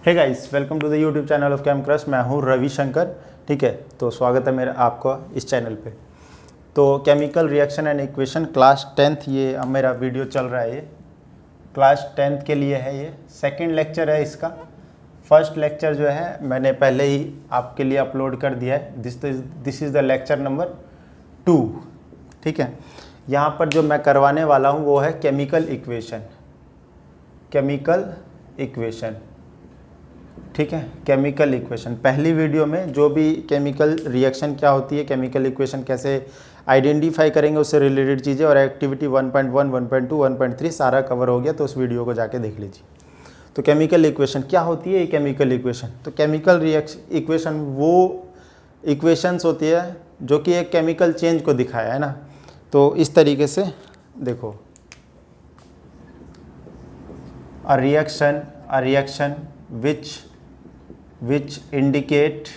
Hey guys, welcome to the YouTube channel of chem crush. मैं हूँ रविशंकर। ठीक है, तो स्वागत है मेरा आपको इस चैनल पे। तो chemical reaction and equation class 10th ये अब मेरा वीडियो चल रहा है। ये क्लास 10th के लिए है। ये सेकंड लेक्चर है इसका। फर्स्ट लेक्चर जो है मैंने पहले ही आपके लिए अपलोड कर दिया है। This is the lecture number 2। ठीक है, यहाँ पर जो मैं करवाने वाला हूँ वो है केमिकल इक्वेशन। ठीक है, केमिकल इक्वेशन। पहली वीडियो में जो भी केमिकल रिएक्शन क्या होती है, केमिकल इक्वेशन कैसे आइडेंटिफाई करेंगे, उससे रिलेटेड चीज़ें और एक्टिविटी 1.1, 1.2, 1.3 सारा कवर हो गया। तो उस वीडियो को जाके देख लीजिए। तो केमिकल इक्वेशन क्या होती है? ये केमिकल इक्वेशन, तो केमिकल इक्वेशन वो इक्वेशंस होती है जो कि एक केमिकल चेंज को दिखाया है ना। तो इस तरीके से देखो, a reaction which indicate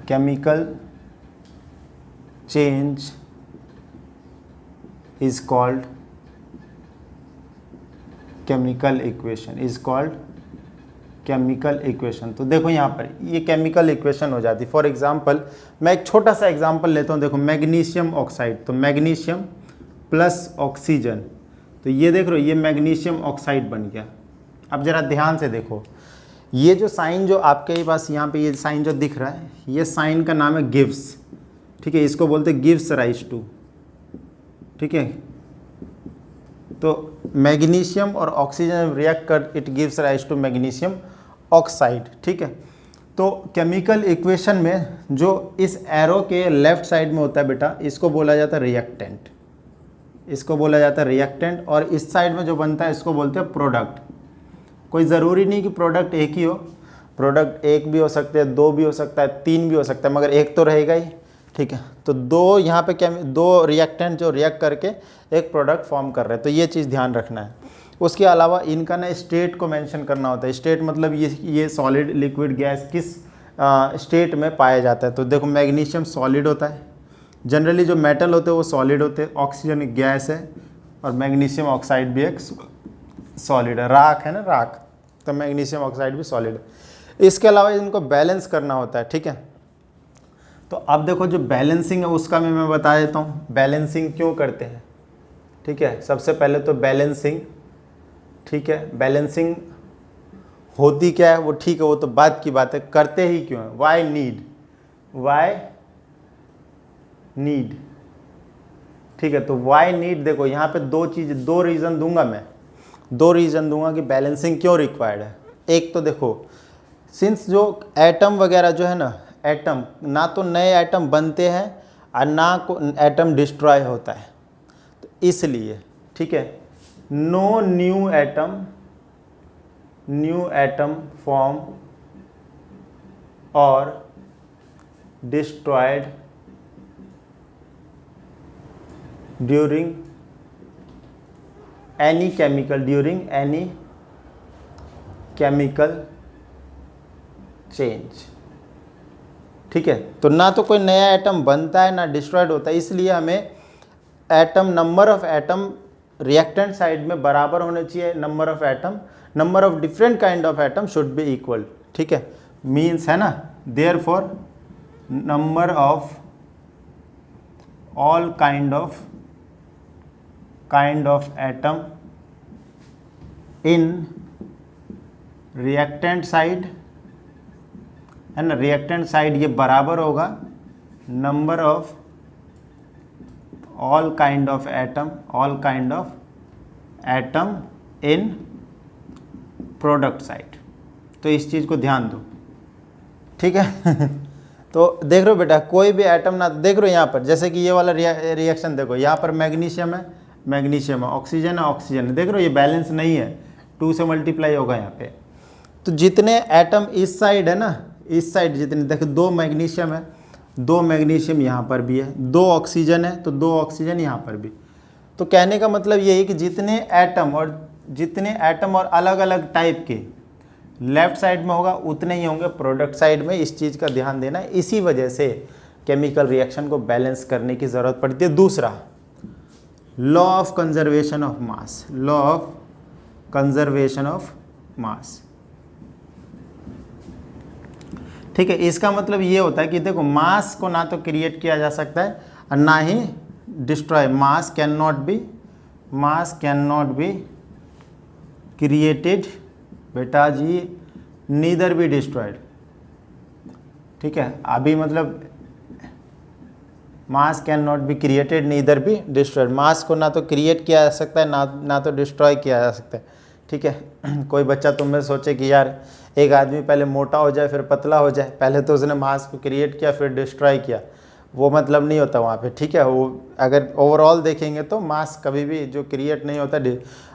chemical change is called chemical equation। तो देखो यहाँ पर ये केमिकल इक्वेशन हो जाती है। फॉर एग्जांपल मैं एक छोटा सा एग्जांपल लेता हूँ। देखो, मैग्नीशियम ऑक्साइड, तो मैग्नीशियम प्लस ऑक्सीजन, तो ये देख रहे हो, ये मैग्नीशियम ऑक्साइड बन गया। अब ज़रा ध्यान से देखो, ये जो साइन जो आपके पास यहाँ पे ये साइन जो दिख रहा है, ये साइन का नाम है गिव्स। ठीक है, इसको बोलते हैं गिव्स राइज टू। ठीक है, तो मैग्नीशियम और ऑक्सीजन रिएक्ट कर, it gives rise to magnesium oxide. ठीक है, तो केमिकल इक्वेशन में जो इस एरो के लेफ्ट साइड में होता है बेटा, इसको बोला जाता है रिएक्टेंट। और इस साइड में जो बनता है इसको बोलते हैं प्रोडक्ट। कोई ज़रूरी नहीं कि प्रोडक्ट एक ही हो, प्रोडक्ट एक भी हो सकते हैं, दो भी हो सकता है, तीन भी हो सकता है, मगर एक तो रहेगा ही। ठीक है, तो दो यहाँ पे दो रिएक्टेंट जो रिएक्ट करके एक प्रोडक्ट फॉर्म कर रहे हैं, तो ये चीज़ ध्यान रखना है। उसके अलावा इनका ना स्टेट को मेंशन करना होता है। स्टेट मतलब ये सॉलिड, लिक्विड, गैस किस स्टेट में पाया जाता है। तो देखो, मैग्नीशियम सॉलिड होता है। जनरली जो मेटल होते हैं वो सॉलिड होते हैं। ऑक्सीजन गैस है और मैग्नीशियम ऑक्साइड भी एक सॉलिड है, राख है ना, राख। तो मैग्नीशियम ऑक्साइड भी सॉलिड है। इसके अलावा इनको बैलेंस करना होता है। ठीक है, तो अब देखो जो बैलेंसिंग है उसका मैं बता देता हूँ। बैलेंसिंग क्यों करते हैं? ठीक है, सबसे पहले तो बैलेंसिंग, ठीक है, बैलेंसिंग होती क्या है वो, ठीक है, वो तो बात की बात है। करते ही क्यों है? Why need. ठीक है, तो वाई नीड, देखो यहाँ पे दो रीज़न दूंगा मैं। दो रीज़न दूंगा कि बैलेंसिंग क्यों रिक्वायर्ड है। एक तो देखो, सिंस जो एटम वगैरह जो है ना, एटम ना तो नए एटम बनते हैं और ना को एटम डिस्ट्रॉय होता है, तो इसलिए ठीक है, नो न्यू एटम फॉर्म और destroyed during any chemical change। ठीक है, तो ना तो कोई नया एटम बनता है ना डिस्ट्रॉयड होता है, इसलिए हमें atom, number of atom reactant side में बराबर होने चाहिए। Number of different kind of atom should be equal. ठीक है, मीन्स है ना, therefore number of all kind of atom in reactant side, है ना, रिएक्टेंट साइड ये बराबर होगा number of all kind of atom in product side. तो इस चीज़ को ध्यान दो। ठीक है तो देख रहे हो बेटा, कोई भी एटम ना, देख रहे हो यहाँ पर, जैसे कि ये वाला रिएक्शन देखो, यहाँ पर मैग्नीशियम है, ऑक्सीजन है, देख रहे हो ये बैलेंस नहीं है, 2 से मल्टीप्लाई होगा यहाँ पे। तो जितने एटम इस साइड है ना, इस साइड जितने, देखो 2 मैग्नीशियम है, 2 मैग्नीशियम यहाँ पर भी है, 2 ऑक्सीजन है तो 2 ऑक्सीजन यहाँ पर भी। तो कहने का मतलब ये है कि जितने एटम और अलग अलग टाइप के लेफ्ट साइड में होगा उतने ही होंगे प्रोडक्ट साइड में। इस चीज़ का ध्यान देना है। इसी वजह से केमिकल रिएक्शन को बैलेंस करने की ज़रूरत पड़ती है। दूसरा, law of conservation of mass, law of conservation of mass. ठीक है, इसका मतलब ये होता है कि देखो मास को ना तो क्रिएट किया जा सकता है और ना ही destroy. Mass can not be created बेटा जी, नीदर बी डिस्ट्रॉयड। ठीक है, अभी मतलब mass can not be created neither be destroyed. Mass को ना तो क्रिएट किया जा सकता है ना तो डिस्ट्रॉय किया जा सकता है। ठीक है, कोई बच्चा तुम में सोचे कि यार एक आदमी पहले मोटा हो जाए फिर पतला हो जाए, पहले तो उसने मास को क्रिएट किया फिर डिस्ट्रॉय किया, वो मतलब नहीं होता वहाँ पे। ठीक है, वो अगर ओवरऑल देखेंगे तो मास कभी भी जो क्रिएट नहीं होता।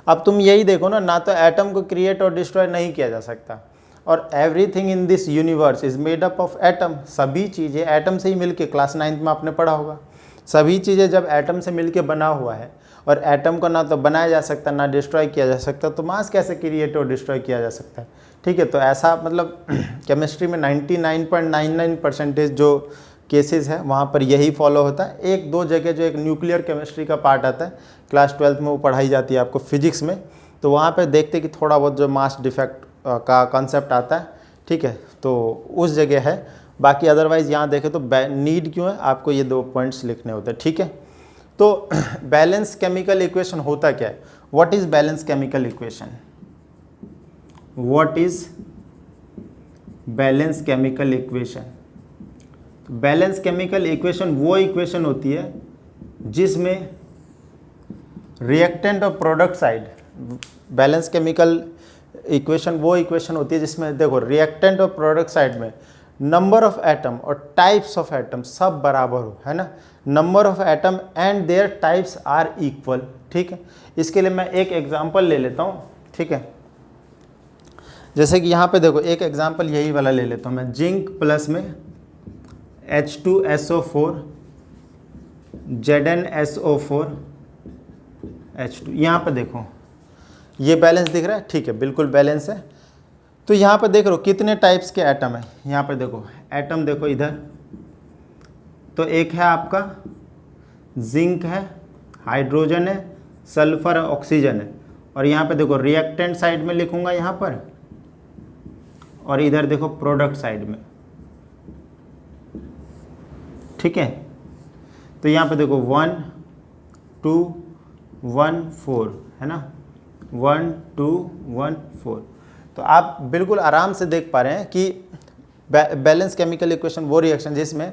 अब तुम यही देखो ना तो एटम को क्रिएट और डिस्ट्रॉय नहीं किया जा सकता, और everything in this universe is made up of atom. सभी चीज़ें एटम से ही मिलके, क्लास 9th में आपने पढ़ा होगा, सभी चीज़ें जब एटम से मिलके बना हुआ है और एटम को ना तो बनाया जा सकता ना डिस्ट्रॉय किया जा सकता, तो मास कैसे क्रिएट और डिस्ट्रॉय किया जा सकता है। ठीक है, तो ऐसा मतलब केमिस्ट्री में 99.99% जो केसेस है वहाँ पर यही फॉलो होता है। एक दो जगह जो एक न्यूक्लियर केमिस्ट्री का पार्ट आता है, क्लास 12th में वो पढ़ाई जाती है आपको फिजिक्स में, तो वहाँ पे देखते कि थोड़ा बहुत जो मास डिफेक्ट का कॉन्सेप्ट आता है। ठीक है, तो उस जगह है, बाकी अदरवाइज़ यहाँ देखें तो नीड क्यों है, आपको ये 2 पॉइंट्स लिखने होते हैं। ठीक है, तो बैलेंस केमिकल इक्वेशन होता क्या है, what is balance chemical equation, what is balance chemical equation. Balance chemical equation वो इक्वेशन होती है जिसमें रिएक्टेंट और product side, balance chemical equation वो इक्वेशन होती है जिसमें देखो रिएक्टेंट और प्रोडक्ट साइड में नंबर ऑफ एटम और टाइप्स ऑफ एटम सब बराबर हो, है ना। Number of atom and their types are equal. ठीक है, इसके लिए मैं एक एग्जांपल ले लेता हूँ। ठीक है, जैसे कि यहाँ पे देखो एक एग्जांपल यही वाला ले लेता हूँ मैं, जिंक प्लस में H2SO4 ZnSO4 H2, यहाँ पे देखो ये बैलेंस दिख रहा है। ठीक है, बिल्कुल बैलेंस है। तो यहाँ पे देख लो कितने टाइप्स के एटम है, यहाँ पे देखो एटम देखो इधर, तो एक है आपका जिंक है, हाइड्रोजन है, सल्फर है, ऑक्सीजन है, और यहाँ पे देखो रिएक्टेंट साइड में लिखूंगा यहाँ पर, और इधर देखो प्रोडक्ट साइड में। ठीक है, तो यहाँ पे देखो 1 2 1 4 है ना, 1 2 1 4। तो आप बिल्कुल आराम से देख पा रहे हैं कि बैलेंस केमिकल इक्वेशन वो रिएक्शन जिसमें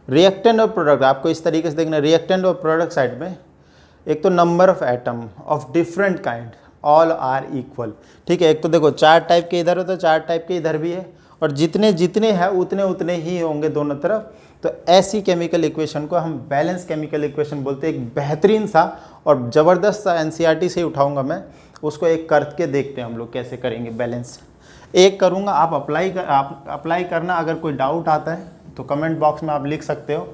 रिएक्टेंट और प्रोडक्ट, आपको इस तरीके से देखना, रिएक्टेंट और प्रोडक्ट साइड में एक तो number of atom of different kind all are equal. ठीक है, एक तो देखो 4 टाइप के इधर हो तो 4 टाइप के इधर भी है, और जितने जितने हैं उतने उतने ही होंगे दोनों तरफ। तो ऐसी केमिकल इक्वेशन को हम बैलेंस केमिकल इक्वेशन बोलते हैं। एक बेहतरीन सा और ज़बरदस्त सा एनसीईआरटी से उठाऊंगा मैं, उसको एक करके देखते हैं हम लोग कैसे करेंगे बैलेंस। एक करूंगा, आप अप्लाई करना। अगर कोई डाउट आता है तो कमेंट बॉक्स में आप लिख सकते हो,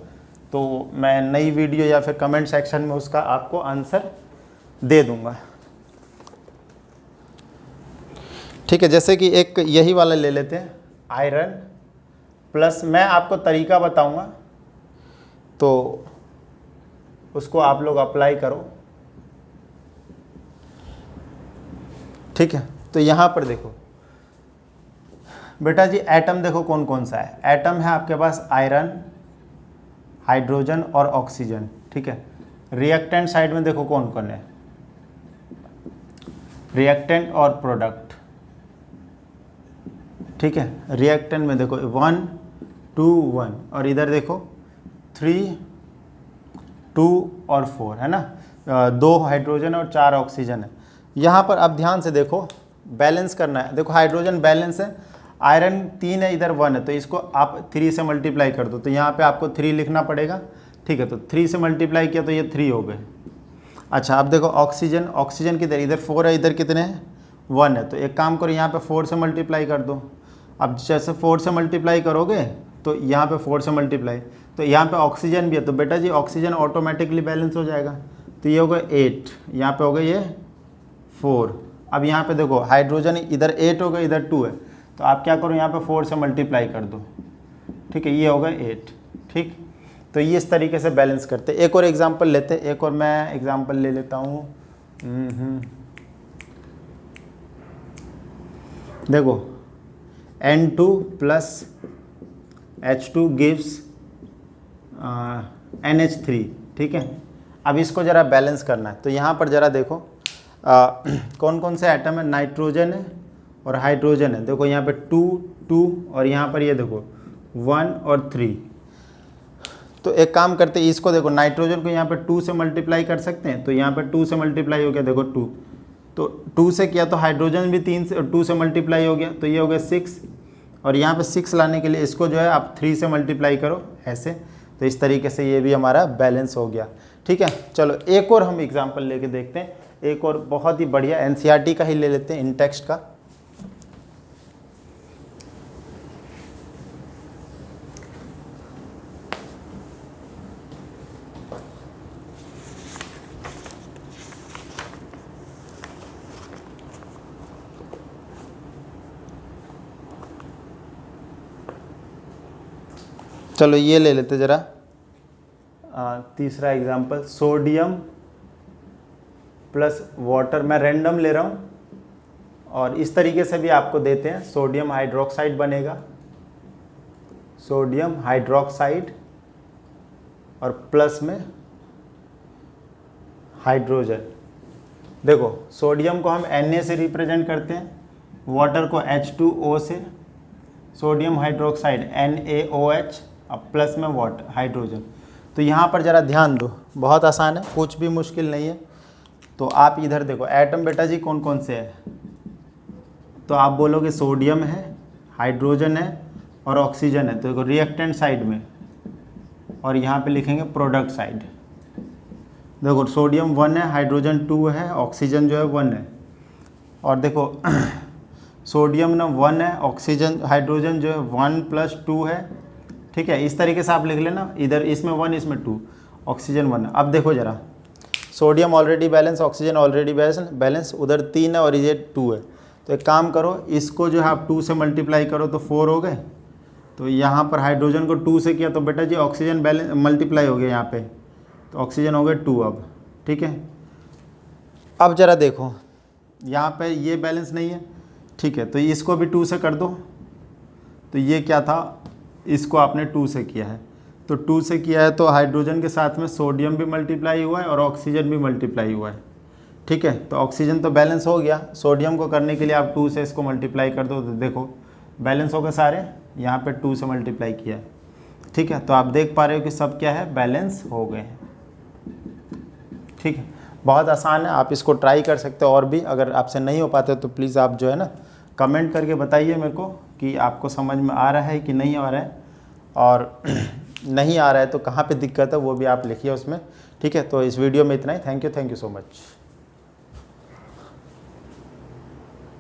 तो मैं नई वीडियो या फिर कमेंट सेक्शन में उसका आपको आंसर दे दूंगा। ठीक है, जैसे कि एक यही वाला ले लेते हैं, आयरन प्लस, मैं आपको तरीका बताऊंगा तो उसको आप लोग अप्लाई करो। ठीक है, तो यहाँ पर देखो बेटा जी एटम देखो कौन कौन सा है। एटम है आपके पास आयरन, हाइड्रोजन और ऑक्सीजन। ठीक है, रिएक्टेंट साइड में देखो कौन कौन है, रिएक्टेंट और प्रोडक्ट। ठीक है, रिएक्टेंट में देखो 1 2 1, और इधर देखो 3 2 और 4 है ना, 2 हाइड्रोजन और 4 ऑक्सीजन है। यहाँ पर अब ध्यान से देखो, बैलेंस करना है। देखो हाइड्रोजन बैलेंस है, आयरन 3 है, इधर 1 है, तो इसको आप 3 से मल्टीप्लाई कर दो, तो यहाँ पे आपको 3 लिखना पड़ेगा। ठीक है, तो 3 से मल्टीप्लाई किया तो ये 3 हो गए। अच्छा, अब देखो ऑक्सीजन, ऑक्सीजन किधर, इधर 4 है, इधर कितने हैं 1 है, तो एक काम करो यहाँ पे 4 से मल्टीप्लाई कर दो। अब जैसे 4 से मल्टीप्लाई करोगे तो यहाँ पे 4 से मल्टीप्लाई, तो यहाँ पे ऑक्सीजन भी है, तो बेटा जी ऑक्सीजन ऑटोमेटिकली बैलेंस हो जाएगा। तो ये हो गया 8, यहाँ पे हो गया ये 4। अब यहाँ पे देखो हाइड्रोजन इधर 8 हो गया, इधर 2 है, तो आप क्या करो यहाँ पे 4 से मल्टीप्लाई कर दो। ठीक है, ये हो गया 8। ठीक, तो ये इस तरीके से बैलेंस करते। एक और एग्जांपल लेते, एक और मैं एग्जांपल ले लेता हूँ। देखो N2 plus H2 gives NH3, ठीक है। अब इसको ज़रा बैलेंस करना है, तो यहाँ पर ज़रा देखो कौन कौन से एटम है, नाइट्रोजन है और हाइड्रोजन है। देखो यहाँ पे 2 2 और यहाँ पर ये देखो 1 और 3। तो एक काम करते हैं, इसको देखो नाइट्रोजन को यहाँ पे 2 से मल्टीप्लाई कर सकते हैं, तो यहाँ पे 2 से मल्टीप्लाई हो गया, देखो 2, तो 2 से किया तो हाइड्रोजन भी 2 से मल्टीप्लाई हो गया, तो ये हो गया 6। और यहाँ पे 6 लाने के लिए इसको जो है आप 3 से मल्टीप्लाई करो ऐसे, तो इस तरीके से ये भी हमारा बैलेंस हो गया, ठीक है। चलो एक और हम एग्जाम्पल लेके देखते हैं, एक और बहुत ही बढ़िया एनसीईआरटी का ही ले लेते हैं, इन टेक्स्ट का। चलो ये ले लेते ज़रा तीसरा एग्जाम्पल, सोडियम प्लस वाटर। मैं रैंडम ले रहा हूँ और इस तरीके से भी आपको देते हैं। सोडियम हाइड्रोक्साइड बनेगा, सोडियम हाइड्रोक्साइड और प्लस में हाइड्रोजन। देखो सोडियम को हम Na से रिप्रेजेंट करते हैं, वाटर को H2O से, सोडियम हाइड्रोक्साइड NaOH और प्लस में वाटर हाइड्रोजन। तो यहाँ पर ज़रा ध्यान दो, बहुत आसान है, कुछ भी मुश्किल नहीं है। तो आप इधर देखो एटम बेटा जी कौन कौन से है, तो आप बोलोगे सोडियम है, हाइड्रोजन है और ऑक्सीजन है। तो देखो रिएक्टेंट साइड में, और यहाँ पे लिखेंगे प्रोडक्ट साइड। देखो सोडियम 1 है, हाइड्रोजन 2 है, ऑक्सीजन जो है 1 है। और देखो सोडियम ना 1 है, ऑक्सीजन हाइड्रोजन जो है 1 + 2 है, ठीक है। इस तरीके से आप लिख लेना, इधर इसमें 1 इसमें 2, ऑक्सीजन 1 है। अब देखो ज़रा, sodium already balance, oxygen already balance, उधर 3 है और ये 2 है। तो एक काम करो, इसको जो है आप 2 से मल्टीप्लाई करो तो 4 हो गए। तो यहाँ पर हाइड्रोजन को 2 से किया तो बेटा जी ऑक्सीजन बैलेंस मल्टीप्लाई हो गया यहाँ पे, तो ऑक्सीजन हो गए 2 अब, ठीक है। अब ज़रा देखो यहाँ पे ये बैलेंस नहीं है, ठीक है, तो इसको भी 2 से कर दो। तो ये क्या था, इसको आपने 2 से किया है, तो 2 से किया है तो हाइड्रोजन के साथ में सोडियम भी मल्टीप्लाई हुआ है और ऑक्सीजन भी मल्टीप्लाई हुआ है, ठीक है। तो ऑक्सीजन तो बैलेंस हो गया, सोडियम को करने के लिए आप 2 से इसको मल्टीप्लाई कर दो, तो देखो बैलेंस हो गए सारे, यहाँ पे 2 से मल्टीप्लाई किया है, ठीक है। तो आप देख पा रहे हो कि सब क्या है, बैलेंस हो गए हैं, ठीक है। बहुत आसान है, आप इसको ट्राई कर सकते हो। और भी अगर आपसे नहीं हो पाते तो प्लीज़ आप जो है ना कमेंट करके बताइए मेरे को कि आपको समझ में आ रहा है कि नहीं आ रहा है, और नहीं आ रहा है तो कहाँ पे दिक्कत है वो भी आप लिखिए उसमें, ठीक है। तो इस वीडियो में इतना ही। Thank you so much.